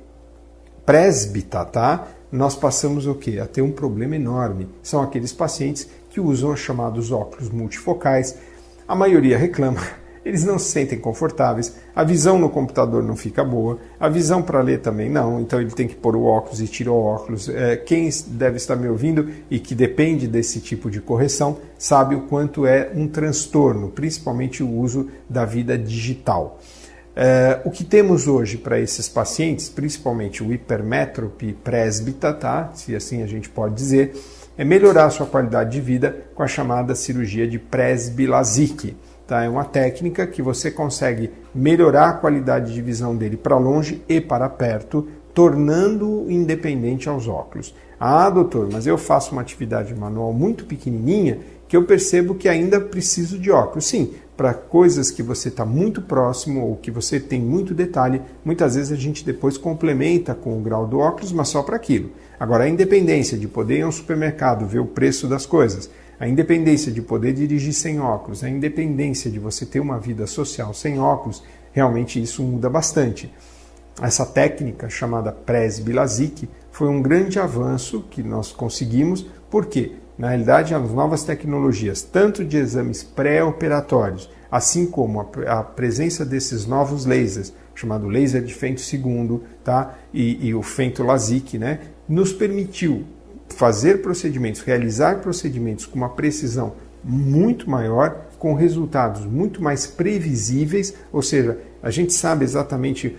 Speaker 7: presbita, tá? Nós passamos o quê? A ter um problema enorme. São aqueles pacientes que usam os chamados óculos multifocais. A maioria reclama, eles não se sentem confortáveis, a visão no computador não fica boa, a visão para ler também não, então ele tem que pôr o óculos e tira o óculos. Quem deve estar me ouvindo e que depende desse tipo de correção sabe o quanto é um transtorno, principalmente o uso da vida digital. O que temos hoje para esses pacientes, principalmente o hipermétrope presbita, tá? Se assim a gente pode dizer, é melhorar a sua qualidade de vida com a chamada cirurgia de presbi-LASIK. Tá? É uma técnica que você consegue melhorar a qualidade de visão dele para longe e para perto, tornando-o independente aos óculos. Ah, doutor, mas eu faço uma atividade manual muito pequenininha que eu percebo que ainda preciso de óculos. Sim, para coisas que você está muito próximo ou que você tem muito detalhe, muitas vezes a gente depois complementa com o grau do óculos, mas só para aquilo. Agora, a independência de poder ir a um supermercado, ver o preço das coisas, a independência de poder dirigir sem óculos, a independência de você ter uma vida social sem óculos, realmente isso muda bastante. Essa técnica chamada presbi-LASIK foi um grande avanço que nós conseguimos, porque na realidade as novas tecnologias, tanto de exames pré-operatórios, assim como a presença desses novos lasers, chamado laser de fento segundo, tá? e o fento LASIK, né? Nos permitiu fazer procedimentos, realizar procedimentos com uma precisão muito maior, com resultados muito mais previsíveis, ou seja, a gente sabe exatamente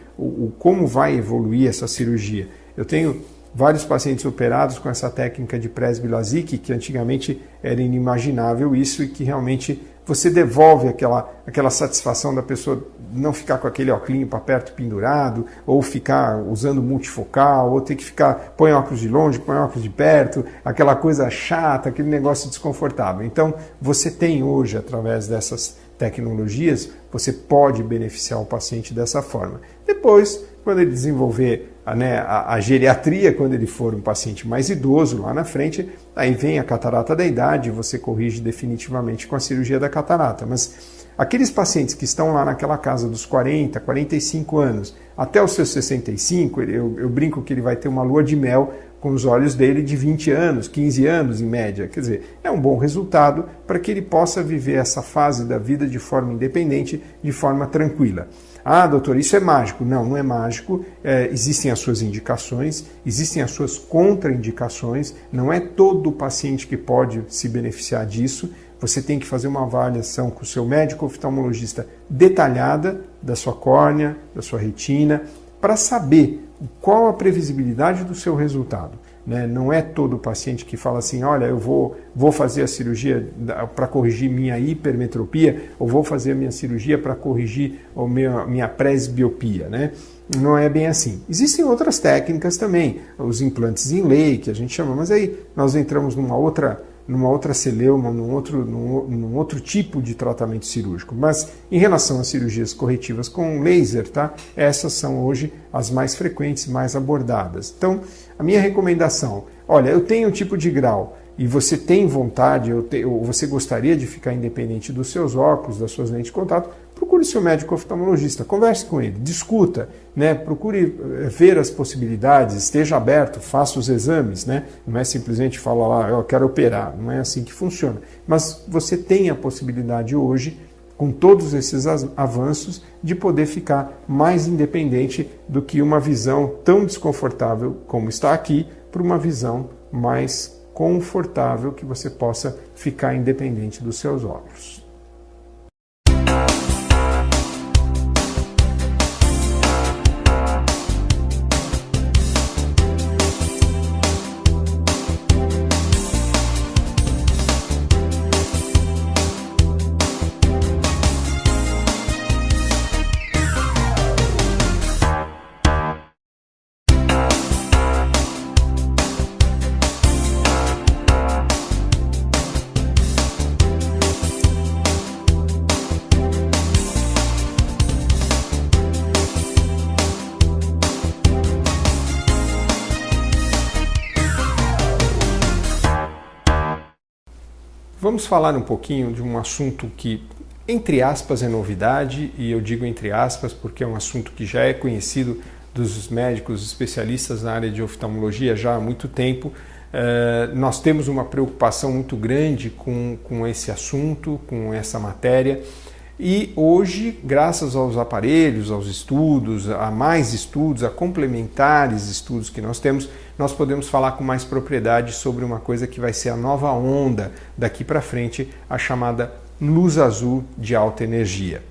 Speaker 7: como vai evoluir essa cirurgia. Eu tenho vários pacientes operados com essa técnica de presbi-LASIK, que antigamente era inimaginável isso, e que realmente você devolve aquela satisfação da pessoa não ficar com aquele óculos para perto pendurado, ou ficar usando multifocal, ou ter que ficar, põe óculos de longe, põe óculos de perto, aquela coisa chata, aquele negócio desconfortável. Então, você tem hoje, através dessas tecnologias, você pode beneficiar o paciente dessa forma. Depois, quando ele desenvolver a geriatria, quando ele for um paciente mais idoso lá na frente, aí vem a catarata da idade, você corrige definitivamente com a cirurgia da catarata. Mas aqueles pacientes que estão lá naquela casa dos 40, 45 anos, até os seus 65, eu brinco que ele vai ter uma lua de mel com os olhos dele de 20 anos, 15 anos em média. Quer dizer, é um bom resultado para que ele possa viver essa fase da vida de forma independente, de forma tranquila. Ah, doutor, isso é mágico. Não, não é mágico. Existem as suas indicações, existem as suas contraindicações. Não é todo paciente que pode se beneficiar disso. Você tem que fazer uma avaliação com o seu médico oftalmologista detalhada da sua córnea, da sua retina, para saber qual a previsibilidade do seu resultado. Não é todo paciente que fala assim, olha, eu vou fazer a cirurgia para corrigir minha hipermetropia, ou vou fazer a minha cirurgia para corrigir a minha presbiopia, né? Não é bem assim. Existem outras técnicas também, os implantes em lei, que a gente chama, mas aí nós entramos numa outra celeuma, num outro tipo de tratamento cirúrgico. Mas em relação às cirurgias corretivas com laser, tá? Essas são hoje as mais frequentes, mais abordadas. Então, a minha recomendação, olha, eu tenho um tipo de grau, e você tem vontade ou você gostaria de ficar independente dos seus óculos, das suas lentes de contato, procure seu médico oftalmologista, converse com ele, discuta, né? Procure ver as possibilidades, esteja aberto, faça os exames, né? Não é simplesmente falar lá, eu quero operar, não é assim que funciona. Mas você tem a possibilidade hoje, com todos esses avanços, de poder ficar mais independente do que uma visão tão desconfortável como está aqui, para uma visão mais confortável que você possa ficar independente dos seus olhos. Vamos falar um pouquinho de um assunto que, entre aspas, é novidade, e eu digo entre aspas porque é um assunto que já é conhecido dos médicos especialistas na área de oftalmologia já há muito tempo. Nós temos uma preocupação muito grande com esse assunto, com essa matéria, e hoje, graças aos aparelhos, aos estudos, a mais estudos, a complementares estudos que nós temos, nós podemos falar com mais propriedade sobre uma coisa que vai ser a nova onda daqui para frente, a chamada luz azul de alta energia.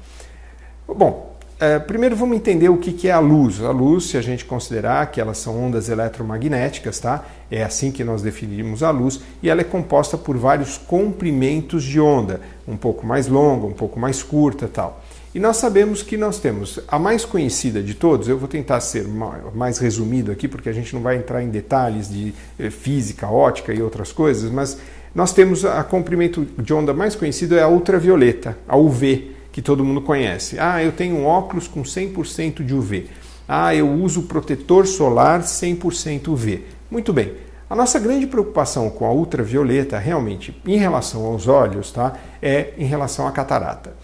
Speaker 7: Bom, primeiro vamos entender o que é a luz. A luz, se a gente considerar que elas são ondas eletromagnéticas, tá? É assim que nós definimos a luz, e ela é composta por vários comprimentos de onda, um pouco mais longa, um pouco mais curta, tal. E nós sabemos que nós temos a mais conhecida de todos, eu vou tentar ser mais resumido aqui, porque a gente não vai entrar em detalhes de física, ótica e outras coisas, mas nós temos a comprimento de onda mais conhecido é a ultravioleta, a UV, que todo mundo conhece. Ah, eu tenho um óculos com 100% de UV. Ah, eu uso protetor solar 100% UV. Muito bem. A nossa grande preocupação com a ultravioleta, realmente, em relação aos olhos, tá, é em relação à catarata.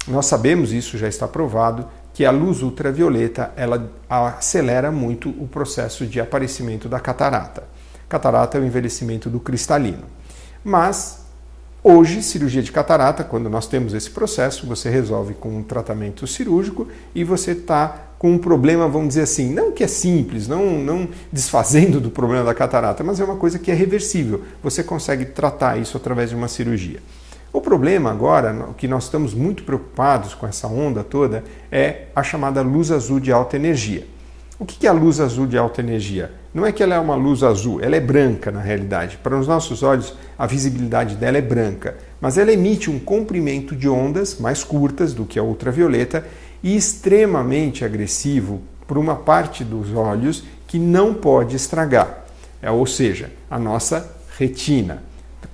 Speaker 7: Nós sabemos, isso já está provado, que a luz ultravioleta ela acelera muito o processo de aparecimento da catarata. Catarata é o envelhecimento do cristalino. Mas hoje, cirurgia de catarata, quando nós temos esse processo, você resolve com um tratamento cirúrgico e você está com um problema, vamos dizer assim, não que é simples, não desfazendo do problema da catarata, mas é uma coisa que é reversível. Você consegue tratar isso através de uma cirurgia. O problema agora, que nós estamos muito preocupados com essa onda toda, é a chamada luz azul de alta energia. O que é a luz azul de alta energia? Não é que ela é uma luz azul, ela é branca na realidade. Para os nossos olhos, a visibilidade dela é branca, mas ela emite um comprimento de ondas mais curtas do que a ultravioleta e extremamente agressivo para uma parte dos olhos que não pode estragar, ou seja, a nossa retina.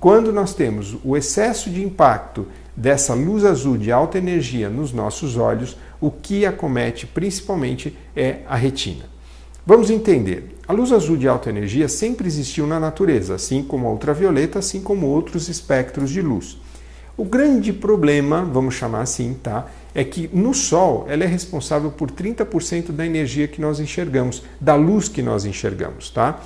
Speaker 7: Quando nós temos o excesso de impacto dessa luz azul de alta energia nos nossos olhos, o que acomete principalmente é a retina. Vamos entender. A luz azul de alta energia sempre existiu na natureza, assim como a ultravioleta, assim como outros espectros de luz. O grande problema, vamos chamar assim, tá, é que no Sol ela é responsável por 30% da energia que nós enxergamos, da luz que nós enxergamos, tá?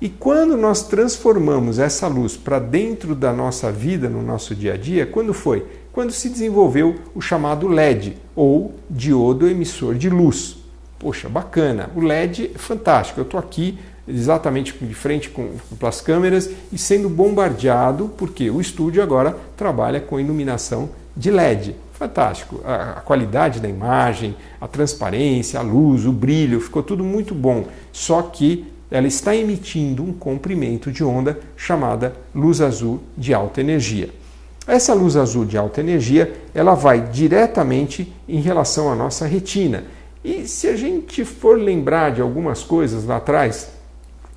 Speaker 7: E quando nós transformamos essa luz para dentro da nossa vida, no nosso dia a dia, quando foi? Quando se desenvolveu o chamado LED, ou diodo emissor de luz. Poxa, bacana, o LED é fantástico, eu estou aqui exatamente de frente com as câmeras e sendo bombardeado, porque o estúdio agora trabalha com iluminação de LED. Fantástico, a qualidade da imagem, a transparência, a luz, o brilho, ficou tudo muito bom, só que ela está emitindo um comprimento de onda chamada luz azul de alta energia. Essa luz azul de alta energia, ela vai diretamente em relação à nossa retina. E se a gente for lembrar de algumas coisas lá atrás,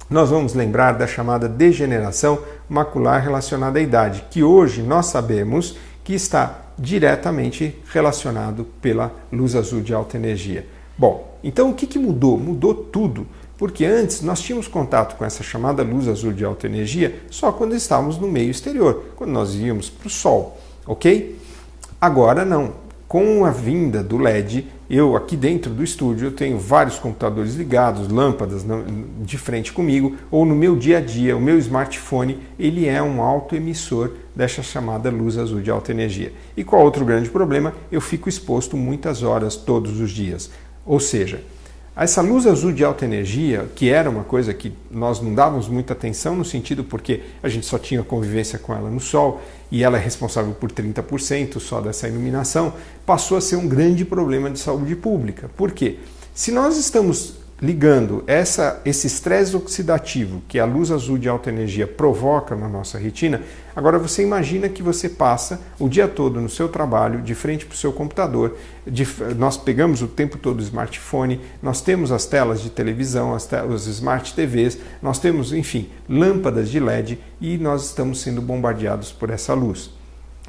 Speaker 7: nós vamos lembrar da chamada degeneração macular relacionada à idade, que hoje nós sabemos que está diretamente relacionado pela luz azul de alta energia. Bom, então o que mudou? Mudou tudo Porque antes nós tínhamos contato com essa chamada luz azul de alta energia só quando estávamos no meio exterior, quando nós íamos para o sol, ok? Agora não. Com a vinda do LED, eu aqui dentro do estúdio eu tenho vários computadores ligados, lâmpadas de frente comigo, ou no meu dia a dia, o meu smartphone, ele é um autoemissor dessa chamada luz azul de alta energia. E qual outro grande problema? Eu fico exposto muitas horas todos os dias. Ou seja, essa luz azul de alta energia, que era uma coisa que nós não dávamos muita atenção no sentido porque a gente só tinha convivência com ela no sol e ela é responsável por 30% só dessa iluminação, passou a ser um grande problema de saúde pública. Por quê? Se nós estamos ligando esse estresse oxidativo que a luz azul de alta energia provoca na nossa retina, agora você imagina que você passa o dia todo no seu trabalho, de frente para o seu computador, nós pegamos o tempo todo o smartphone, nós temos as telas de televisão, os smart TVs, nós temos, enfim, lâmpadas de LED e nós estamos sendo bombardeados por essa luz.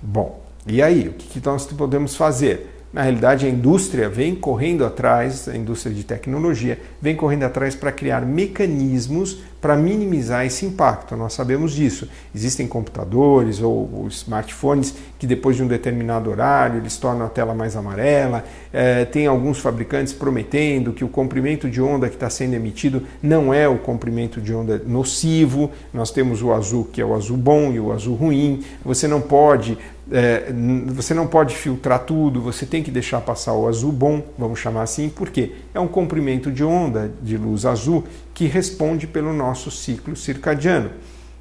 Speaker 7: Bom, e aí, o que nós podemos fazer? Na realidade, a indústria vem correndo atrás, a indústria de tecnologia, vem correndo atrás para criar mecanismos para minimizar esse impacto. Nós sabemos disso. Existem computadores ou smartphones que depois de um determinado horário eles tornam a tela mais amarela. Tem alguns fabricantes prometendo que o comprimento de onda que está sendo emitido não é o comprimento de onda nocivo. Nós temos o azul, que é o azul bom, e o azul ruim. Você não pode filtrar tudo, você tem que deixar passar o azul bom, vamos chamar assim, porque é um comprimento de onda de luz azul que responde pelo nosso ciclo circadiano.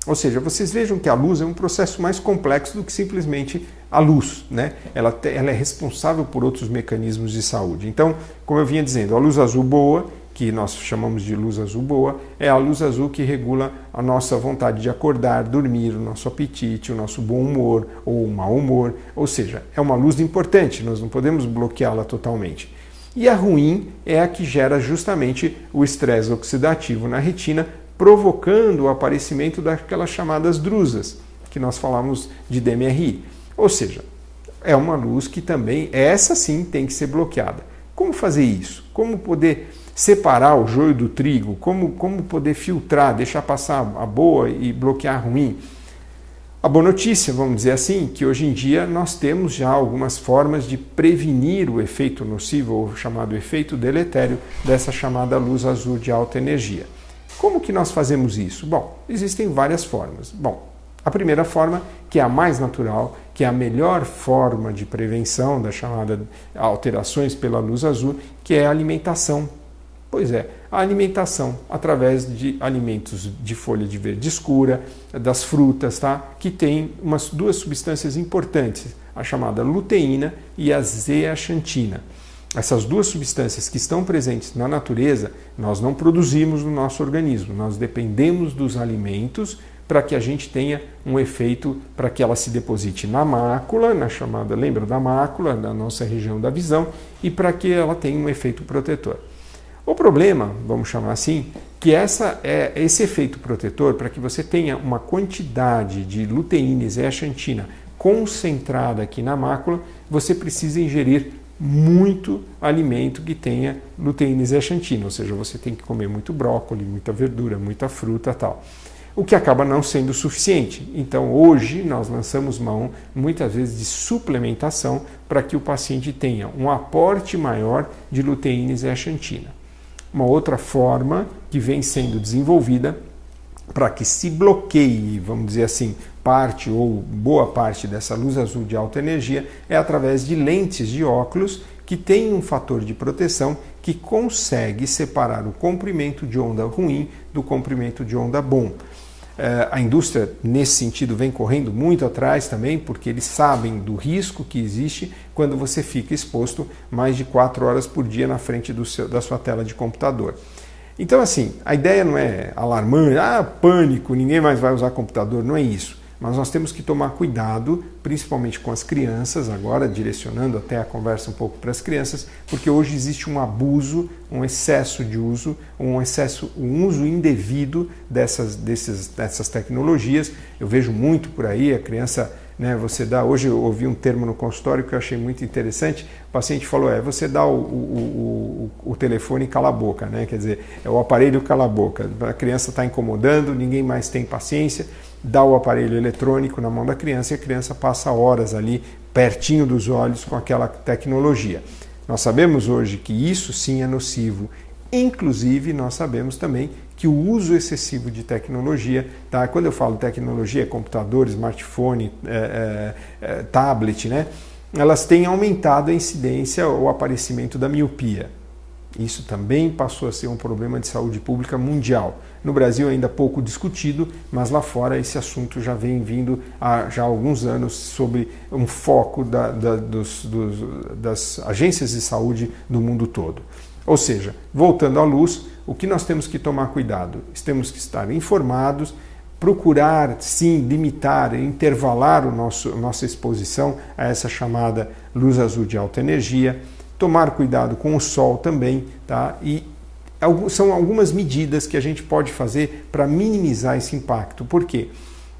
Speaker 7: Ou seja, vocês vejam que a luz é um processo mais complexo do que simplesmente a luz, né? Ela é responsável por outros mecanismos de saúde. Então, como eu vinha dizendo, a luz azul boa, que nós chamamos de luz azul boa, é a luz azul que regula a nossa vontade de acordar, dormir, o nosso apetite, o nosso bom humor ou o mau humor. Ou seja, é uma luz importante, nós não podemos bloqueá-la totalmente. E a ruim é a que gera justamente o estresse oxidativo na retina, provocando o aparecimento daquelas chamadas drusas, que nós falamos de DMRI. Ou seja, é uma luz que também, essa sim, tem que ser bloqueada. Como fazer isso? Como poder separar o joio do trigo? Como poder filtrar, deixar passar a boa e bloquear a ruim? A boa notícia, vamos dizer assim, que hoje em dia nós temos já algumas formas de prevenir o efeito nocivo, ou chamado efeito deletério, dessa chamada luz azul de alta energia. Como que nós fazemos isso? Bom, existem várias formas. Bom, a primeira forma, que é a mais natural, que é a melhor forma de prevenção das chamadas alterações pela luz azul, que é a alimentação. Pois é, a alimentação através de alimentos de folha de verde escura, das frutas, tá? Que tem duas substâncias importantes, a chamada luteína e a zeaxantina. Essas duas substâncias que estão presentes na natureza, nós não produzimos no nosso organismo, nós dependemos dos alimentos para que a gente tenha um efeito, para que ela se deposite na mácula, na chamada, lembra da mácula, da nossa região da visão, e para que ela tenha um efeito protetor. O problema, vamos chamar assim, que esse efeito protetor, para que você tenha uma quantidade de luteína e zeaxantina concentrada aqui na mácula, você precisa ingerir muito alimento que tenha luteína e zeaxantina, ou seja, você tem que comer muito brócolis, muita verdura, muita fruta e tal. O que acaba não sendo suficiente. Então, hoje, nós lançamos mão, muitas vezes, de suplementação para que o paciente tenha um aporte maior de luteína e zeaxantina. Uma outra forma que vem sendo desenvolvida para que se bloqueie, vamos dizer assim, parte ou boa parte dessa luz azul de alta energia é através de lentes de óculos que tem um fator de proteção que consegue separar o comprimento de onda ruim do comprimento de onda bom. A indústria, nesse sentido, vem correndo muito atrás também, porque eles sabem do risco que existe quando você fica exposto mais de 4 horas por dia na frente da sua tela de computador. Então, assim, a ideia não é alarmante, pânico, ninguém mais vai usar computador, não é isso. mas nós temos que tomar cuidado, principalmente com as crianças, agora direcionando até a conversa um pouco para as crianças, porque hoje existe um abuso, um excesso de uso, um uso indevido dessas tecnologias. Eu vejo muito por aí, a criança, né, você dá, hoje eu ouvi um termo no consultório que eu achei muito interessante, o paciente falou, você dá o telefone e cala a boca, né? Quer dizer, é o aparelho cala a boca, a criança está incomodando, ninguém mais tem paciência, dá o aparelho eletrônico na mão da criança e a criança passa horas ali pertinho dos olhos com aquela tecnologia. Nós sabemos hoje que isso sim é nocivo, inclusive nós sabemos também que o uso excessivo de tecnologia, tá? Quando eu falo tecnologia, computador, smartphone, tablet, né? Elas têm aumentado a incidência ou aparecimento da miopia. Isso também passou a ser um problema de saúde pública mundial. No Brasil ainda pouco discutido, mas lá fora esse assunto já vem vindo há já alguns anos sobre um foco das agências de saúde do mundo todo. Ou seja, voltando à luz, o que nós temos que tomar cuidado? Temos que estar informados, procurar, sim, limitar, intervalar nossa exposição a essa chamada luz azul de alta energia, tomar cuidado com o sol também, tá? E são algumas medidas que a gente pode fazer para minimizar esse impacto. Por quê?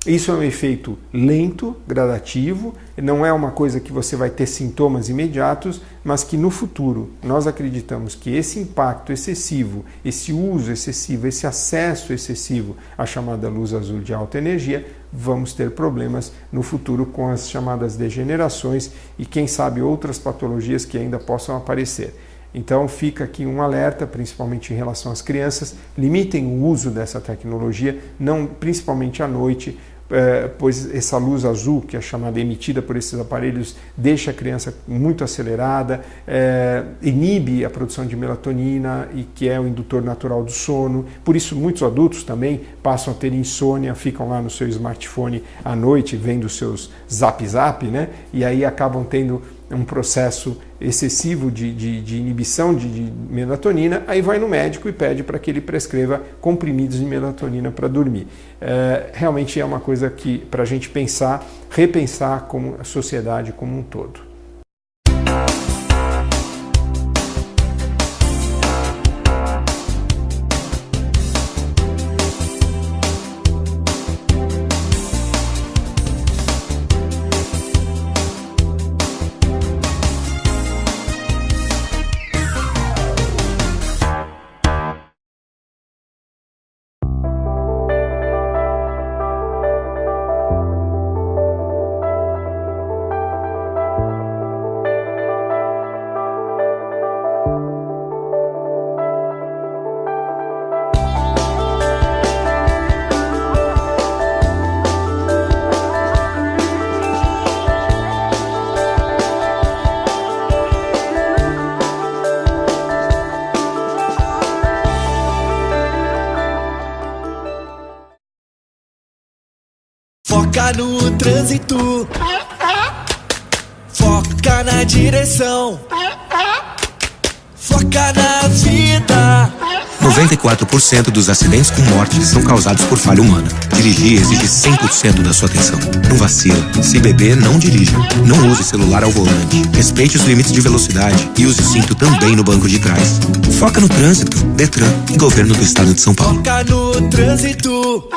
Speaker 7: Isso é um efeito lento, gradativo, não é uma coisa que você vai ter sintomas imediatos, mas que no futuro nós acreditamos que esse impacto excessivo, esse uso excessivo, esse acesso excessivo à chamada luz azul de alta energia, vamos ter problemas no futuro com as chamadas degenerações e quem sabe outras patologias que ainda possam aparecer. Então fica aqui um alerta, principalmente em relação às crianças, limitem o uso dessa tecnologia, principalmente à noite, pois essa luz azul, que é chamada emitida por esses aparelhos, deixa a criança muito acelerada, inibe a produção de melatonina, e que é o indutor natural do sono. Por isso muitos adultos também passam a ter insônia, ficam lá no seu smartphone à noite vendo seus zap, né? E aí acabam tendo um processo excessivo de inibição de melatonina, aí vai no médico e pede para que ele prescreva comprimidos de melatonina para dormir. Realmente é uma coisa que para a gente repensar como a sociedade como um todo.
Speaker 8: Foca no trânsito, foca na direção, foca na vida.
Speaker 9: 94% dos acidentes com morte são causados por falha humana. Dirigir exige 100% da sua atenção. Não vacila. Se beber, não dirija. Não use celular ao volante. Respeite os limites de velocidade e use o cinto também no banco de trás. Foca no trânsito. Detran e Governo do Estado de São Paulo.
Speaker 8: Foca no trânsito.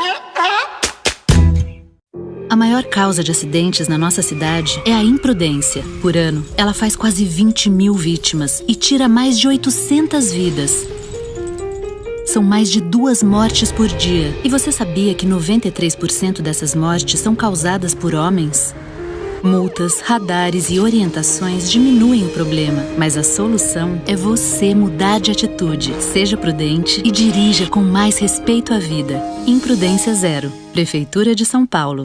Speaker 10: A maior causa de acidentes na nossa cidade é a imprudência. Por ano, ela faz quase 20 mil vítimas e tira mais de 800 vidas. São mais de 2 mortes por dia. E você sabia que 93% dessas mortes são causadas por homens? Multas, radares e orientações diminuem o problema, mas a solução é você mudar de atitude. Seja prudente e dirija com mais respeito à vida. Imprudência zero. Prefeitura de São Paulo.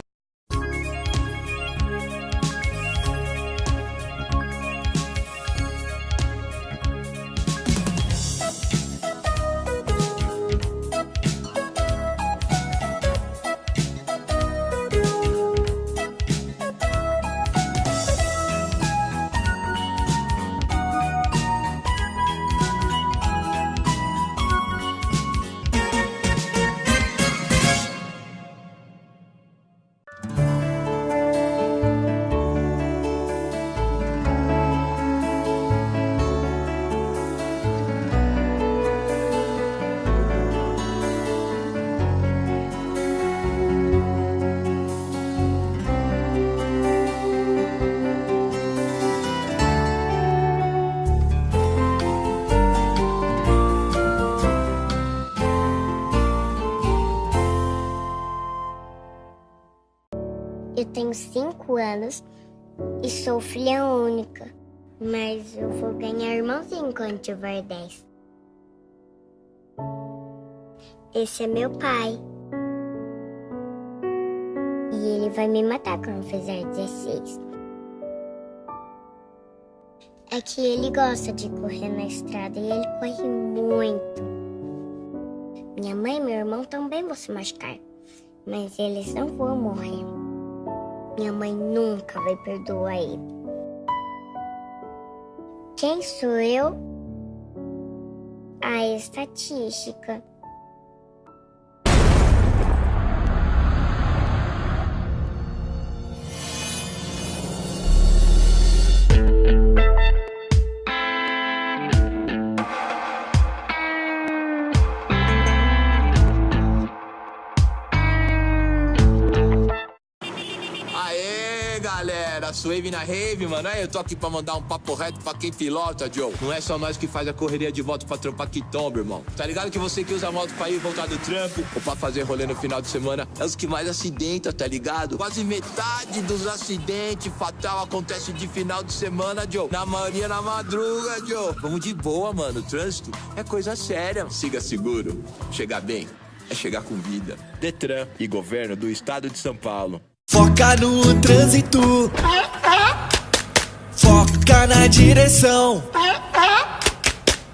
Speaker 11: eu tenho 5 anos e sou filha única. Mas eu vou ganhar irmãozinho quando tiver 10. Esse é meu pai. E ele vai me matar quando fizer 16. É que ele gosta de correr na estrada e ele corre muito. Minha mãe e meu irmão também vão se machucar, mas eles não vão morrer. Minha mãe nunca vai perdoar ele. Quem sou eu? A estatística.
Speaker 12: Suave na rave, mano. Aí eu tô aqui pra mandar um papo reto pra quem pilota, Joe. Não é só nós que faz a correria de moto pra trampar que tomba, irmão. Tá ligado que você que usa a moto pra ir e voltar do trampo ou pra fazer rolê no final de semana é os que mais acidenta, tá ligado? Quase metade dos acidentes fatal acontece de final de semana, Joe. Na maioria na madruga, Joe. Vamos de boa, mano. O trânsito é coisa séria. Siga seguro. Chegar bem é chegar com vida. Detran e governo do estado de São Paulo.
Speaker 8: Foca no trânsito. Foca na direção.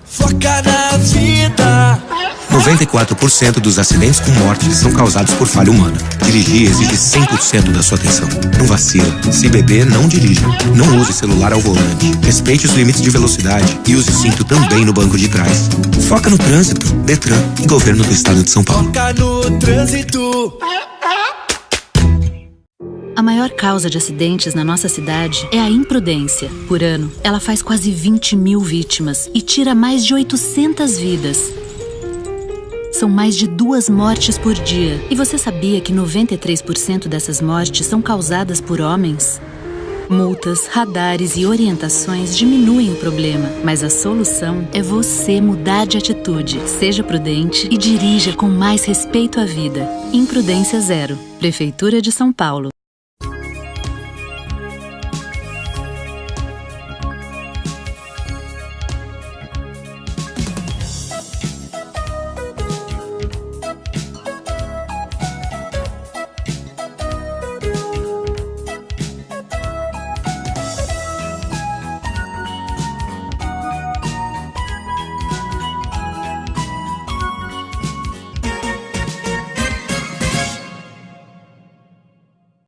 Speaker 8: Foca na vida.
Speaker 9: 94% dos acidentes com morte são causados por falha humana. Dirigir exige 100% da sua atenção. Não vacila. Se beber, não dirija. Não use celular ao volante. Respeite os limites de velocidade e use o cinto também no banco de trás. Foca no trânsito. Detran e governo do estado de São Paulo.
Speaker 8: Foca no trânsito.
Speaker 10: A maior causa de acidentes na nossa cidade é a imprudência. Por ano, ela faz quase 20 mil vítimas e tira mais de 800 vidas. São mais de 2 mortes por dia. E você sabia que 93% dessas mortes são causadas por homens? Multas, radares e orientações diminuem o problema, mas a solução é você mudar de atitude. Seja prudente e dirija com mais respeito à vida. Imprudência zero. Prefeitura de São Paulo.